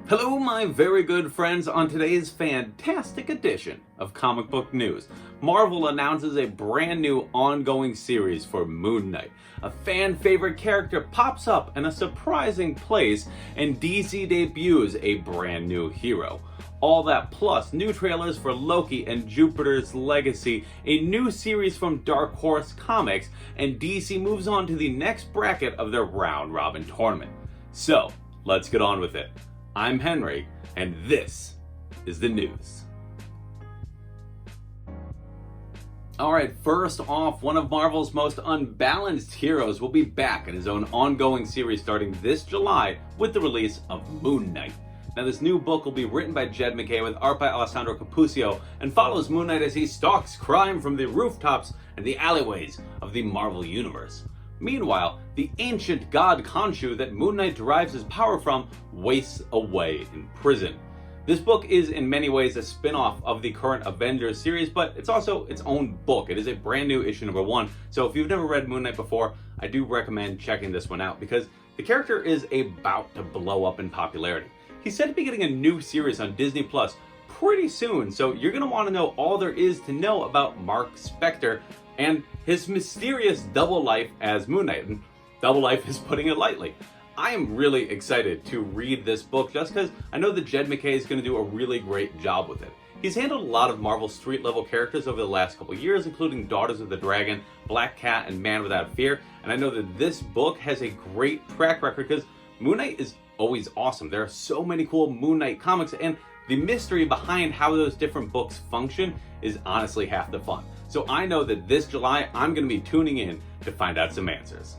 Hello, my very good friends. On today's fantastic edition of Comic Book News, Marvel announces a brand new ongoing series for Moon Knight. A fan favorite character pops up in a surprising place, and DC debuts a brand new hero. All that plus new trailers for Loki and Jupiter's Legacy, a new series from Dark Horse Comics, and DC moves on to the next bracket of their round robin tournament. So, let's get on with it. I'm Henry, and this is the news. Alright, first off, one of Marvel's most unbalanced heroes will be back in his own ongoing series starting this July with the release of Moon Knight. Now, this new book will be written by Jed MacKay with art by Alessandro Cappuccio and follows Moon Knight as he stalks crime from the rooftops and the alleyways of the Marvel Universe. Meanwhile, the ancient god Khonshu that Moon Knight derives his power from wastes away in prison. This book is in many ways a spin-off of the current Avengers series, but it's also its own book. It is a brand new issue number 1, so if you've never read Moon Knight before, I do recommend checking this one out because the character is about to blow up in popularity. He's said to be getting a new series on Disney Plus pretty soon, so you're going to want to know all there is to know about Mark Spector and his mysterious double life as Moon Knight. And double life is putting it lightly. I am really excited to read this book just because I know that Jed MacKay is going to do a really great job with it. He's handled a lot of Marvel street level characters over the last couple years, including Daughters of the Dragon, Black Cat, and Man Without Fear, and I know that this book has a great track record because Moon Knight is always awesome. There are so many cool Moon Knight comics, and the mystery behind how those different books function is honestly half the fun. So I know that this July, I'm going to be tuning in to find out some answers.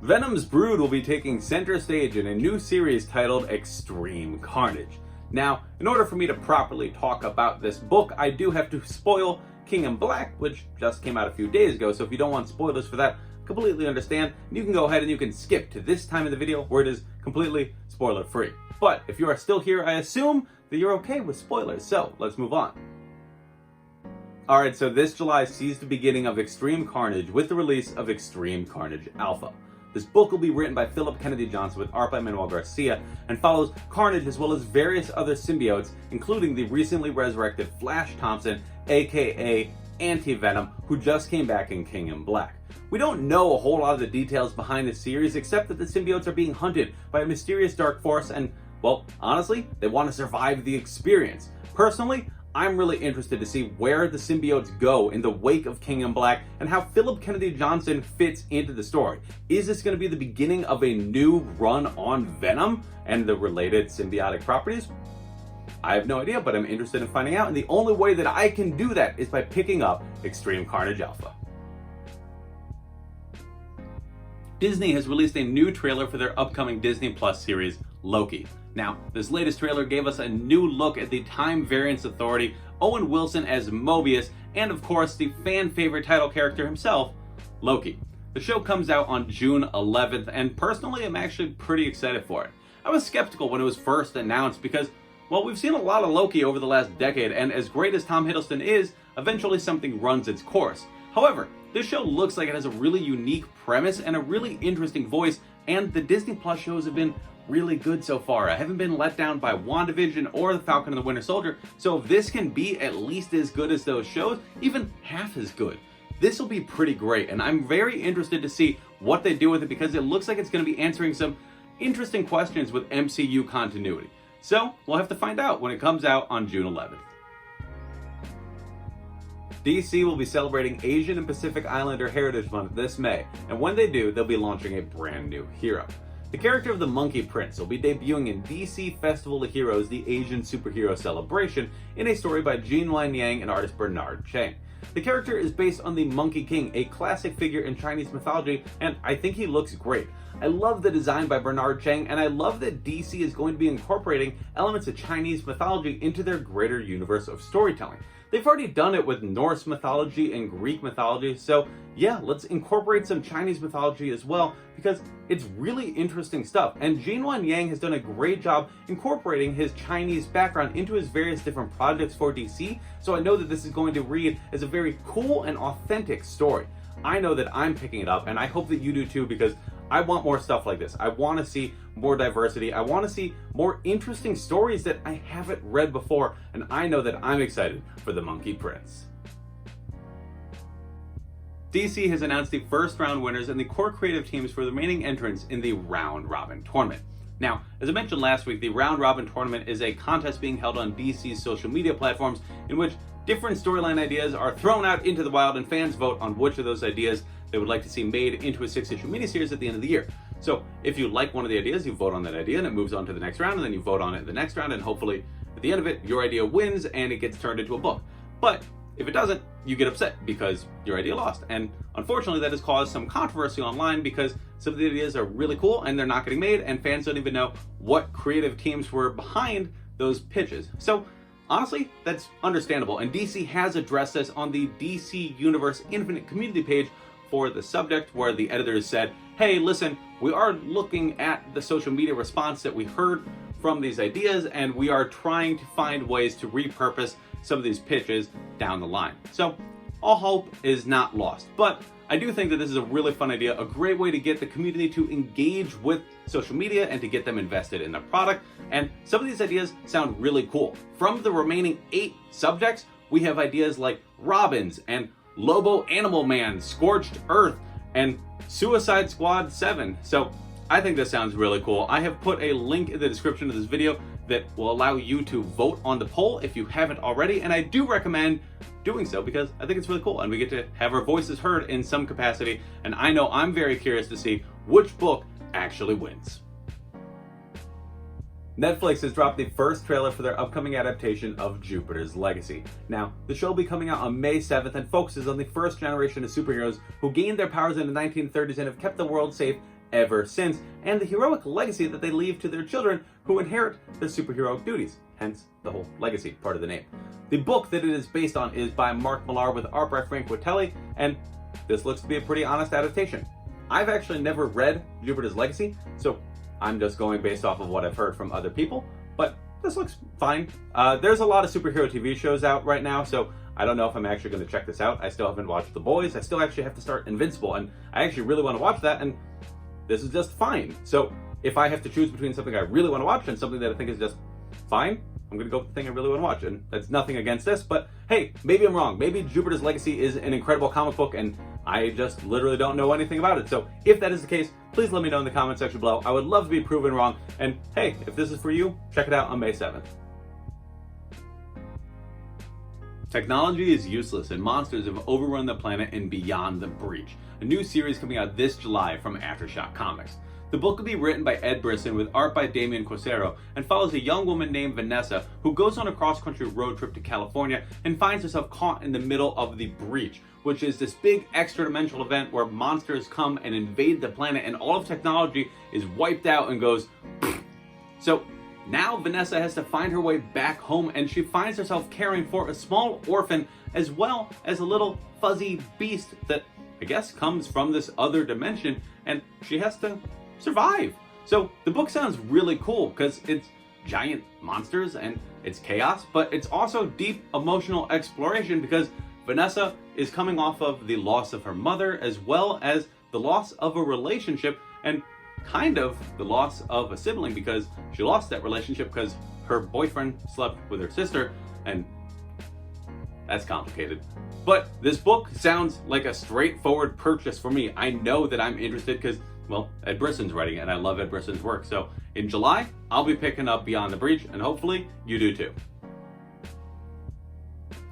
Venom's Brood will be taking center stage in a new series titled Extreme Carnage. Now, in order for me to properly talk about this book, I do have to spoil King in Black, which just came out a few days ago, so if you don't want spoilers for that, completely understand. You can go ahead and you can skip to this time of the video where it is completely spoiler free. But if you are still here, I assume that you're okay with spoilers, so let's move on. Alright, so this July sees the beginning of Extreme Carnage with the release of Extreme Carnage Alpha. This book will be written by Philip Kennedy Johnson with art by Manuel Garcia and follows Carnage as well as various other symbiotes, including the recently resurrected Flash Thompson, aka Anti-Venom, who just came back in King in Black. We don't know a whole lot of the details behind the series except that the symbiotes are being hunted by a mysterious dark force and, well, honestly, they want to survive the experience. Personally, I'm really interested to see where the symbiotes go in the wake of King in Black and how Philip Kennedy Johnson fits into the story. Is this going to be the beginning of a new run on Venom and the related symbiotic properties? I have no idea, but I'm interested in finding out, and the only way that I can do that is by picking up Extreme Carnage Alpha. Disney has released a new trailer for their upcoming Disney Plus series, Loki. Now, this latest trailer gave us a new look at the Time Variance Authority, Owen Wilson as Mobius, and of course the fan favorite title character himself, Loki. The show comes out on June 11th, and personally I'm actually pretty excited for it. I was skeptical when it was first announced because, well, we've seen a lot of Loki over the last decade, and as great as Tom Hiddleston is, eventually something runs its course. However, this show looks like it has a really unique premise and a really interesting voice, and the Disney Plus shows have been really good so far. I haven't been let down by WandaVision or The Falcon and the Winter Soldier, so if this can be at least as good as those shows, even half as good, this will be pretty great, and I'm very interested to see what they do with it because it looks like it's going to be answering some interesting questions with MCU continuity. So, we'll have to find out when it comes out on June 11th. DC will be celebrating Asian and Pacific Islander Heritage Month this May, and when they do, they'll be launching a brand new hero. The character of the Monkey Prince will be debuting in DC Festival of Heroes, the Asian Superhero Celebration, in a story by Jean Wan Yang and artist Bernard Chang. The character is based on the Monkey King, a classic figure in Chinese mythology, and I think he looks great. I love the design by Bernard Chang, and I love that DC is going to be incorporating elements of Chinese mythology into their greater universe of storytelling. They've already done it with Norse mythology and Greek mythology, so yeah, let's incorporate some Chinese mythology as well, because it's really interesting stuff. And Jean Wan Yang has done a great job incorporating his Chinese background into his various different projects for DC, so I know that this is going to read as a very cool and authentic story. I know that I'm picking it up, and I hope that you do too, because I want more stuff like this. I want to see more diversity. I want to see more interesting stories that I haven't read before, and I know that I'm excited for The Monkey Prince. DC has announced the first round winners and the core creative teams for the remaining entrants in the Round Robin tournament. Now, as I mentioned last week, the Round Robin tournament is a contest being held on DC's social media platforms in which different storyline ideas are thrown out into the wild and fans vote on which of those ideas they would like to see made into a 6-issue miniseries at the end of the year. So if you like one of the ideas, you vote on that idea and it moves on to the next round, and then you vote on it in the next round, and hopefully at the end of it, your idea wins and it gets turned into a book. But if it doesn't, you get upset because your idea lost. And unfortunately, that has caused some controversy online because some of the ideas are really cool and they're not getting made, and fans don't even know what creative teams were behind those pitches. So honestly, that's understandable. And DC has addressed this on the DC Universe Infinite community page for the subject, where the editors said, hey, listen, we are looking at the social media response that we heard from these ideas, and we are trying to find ways to repurpose some of these pitches down the line. So all hope is not lost, but I do think that this is a really fun idea, a great way to get the community to engage with social media and to get them invested in the product. And some of these ideas sound really cool. From the remaining 8 subjects, we have ideas like Robins and Lobo Animal Man, Scorched Earth, and Suicide Squad 7. So I think this sounds really cool. I have put a link in the description of this video that will allow you to vote on the poll if you haven't already, and I do recommend doing so because I think it's really cool and we get to have our voices heard in some capacity, and I know I'm very curious to see which book actually wins. Netflix has dropped the first trailer for their upcoming adaptation of Jupiter's Legacy. Now, the show will be coming out on May 7th and focuses on the first generation of superheroes who gained their powers in the 1930s and have kept the world safe ever since, and the heroic legacy that they leave to their children who inherit the superheroic duties, hence the whole legacy part of the name. The book that it is based on is by Mark Millar with art by Frank Quitelli, and this looks to be a pretty honest adaptation. I've actually never read Jupiter's Legacy, so I'm just going based off of what I've heard from other people, but this looks fine. There's a lot of superhero TV shows out right now, so I don't know if I'm actually going to check this out. I still haven't watched The Boys. I still actually have to start Invincible, and I actually really want to watch that, and this is just fine. So if I have to choose between something I really want to watch and something that I think is just fine, I'm going to go with the thing I really want to watch. And that's nothing against this, but hey, maybe I'm wrong. Maybe Jupiter's Legacy is an incredible comic book and I just literally don't know anything about it. So if that is the case, please let me know in the comment section below. I would love to be proven wrong. And hey, if this is for you, check it out on May 7th. Technology is useless and monsters have overrun the planet in Beyond the Breach, a new series coming out this July from AfterShock Comics. The book will be written by Ed Brisson with art by Damian Cosero and follows a young woman named Vanessa who goes on a cross-country road trip to California and finds herself caught in the middle of the Breach, which is this big extra-dimensional event where monsters come and invade the planet and all of technology is wiped out and goes pfft. So now Vanessa has to find her way back home, and she finds herself caring for a small orphan as well as a little fuzzy beast that I guess comes from this other dimension, and she has to survive. So the book sounds really cool because it's giant monsters and it's chaos, but it's also deep emotional exploration because Vanessa is coming off of the loss of her mother as well as the loss of a relationship and kind of the loss of a sibling because she lost that relationship because her boyfriend slept with her sister, and that's complicated. But this book sounds like a straightforward purchase for me. I know that I'm interested because, well, Ed Brisson's writing it and I love Ed Brisson's work. So in July, I'll be picking up Beyond the Breach and hopefully you do too.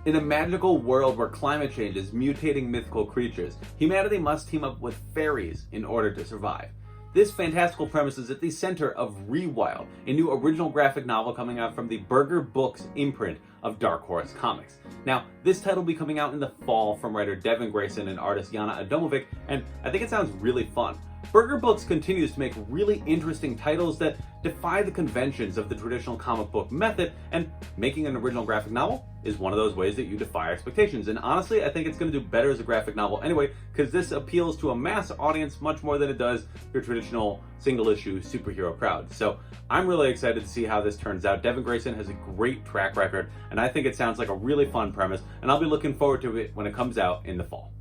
In a magical world where climate change is mutating mythical creatures, humanity must team up with fairies in order to survive. This fantastical premise is at the center of Rewild, a new original graphic novel coming out from the Burger Books imprint of Dark Horse Comics. Now, this title will be coming out in the fall from writer Devin Grayson and artist Yana Adomovic, and I think it sounds really fun. Burger Books continues to make really interesting titles that defy the conventions of the traditional comic book method, and making an original graphic novel is one of those ways that you defy expectations. And honestly, I think it's going to do better as a graphic novel anyway, because this appeals to a mass audience much more than it does your traditional single-issue superhero crowd. So I'm really excited to see how this turns out. Devin Grayson has a great track record, and I think it sounds like a really fun premise, and I'll be looking forward to it when it comes out in the fall.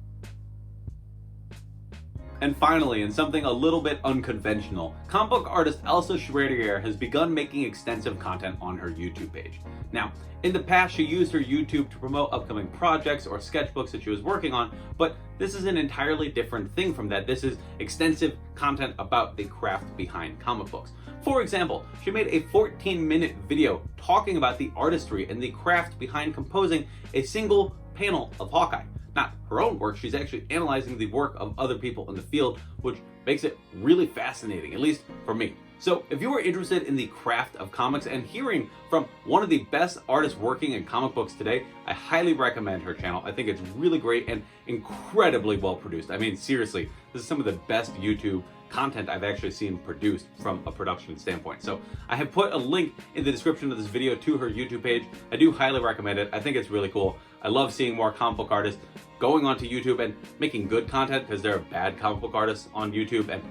And finally, in something a little bit unconventional, comic book artist Elsa Charretier has begun making extensive content on her YouTube page. Now, in the past, she used her YouTube to promote upcoming projects or sketchbooks that she was working on, but this is an entirely different thing from that. This is extensive content about the craft behind comic books. For example, she made a 14-minute video talking about the artistry and the craft behind composing a single panel of Hawkeye. Not her own work, she's actually analyzing the work of other people in the field, which makes it really fascinating, at least for me. So if you are interested in the craft of comics and hearing from one of the best artists working in comic books today, I highly recommend her channel. I think it's really great and incredibly well produced. I mean, seriously, this is some of the best YouTube content I've actually seen produced from a production standpoint. So I have put a link in the description of this video to her YouTube page. I do highly recommend it. I think it's really cool. I love seeing more comic book artists going onto YouTube and making good content, because there are bad comic book artists on YouTube and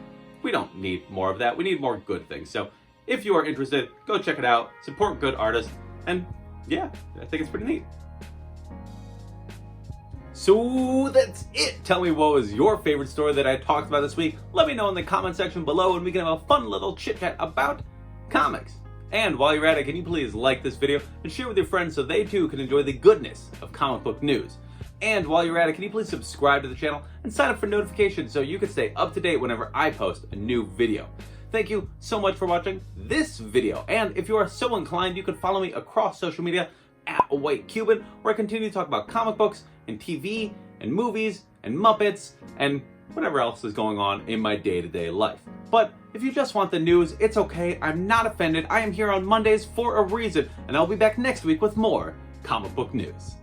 we don't need more of that. We need more good things. So if you are interested, go check it out, support good artists, and yeah, I think it's pretty neat. So that's it. Tell me, what was your favorite story that I talked about this week? Let me know in the comment section below and we can have a fun little chit chat about comics. And while you're at it, can you please like this video and share with your friends so they too can enjoy the goodness of comic book news? And while you're at it, can you please subscribe to the channel and sign up for notifications so you can stay up to date whenever I post a new video. Thank you so much for watching this video. And if you are so inclined, you can follow me across social media at A White Cuban, where I continue to talk about comic books and TV and movies and Muppets and whatever else is going on in my day-to-day life. But if you just want the news, it's okay. I'm not offended. I am here on Mondays for a reason, and I'll be back next week with more comic book news.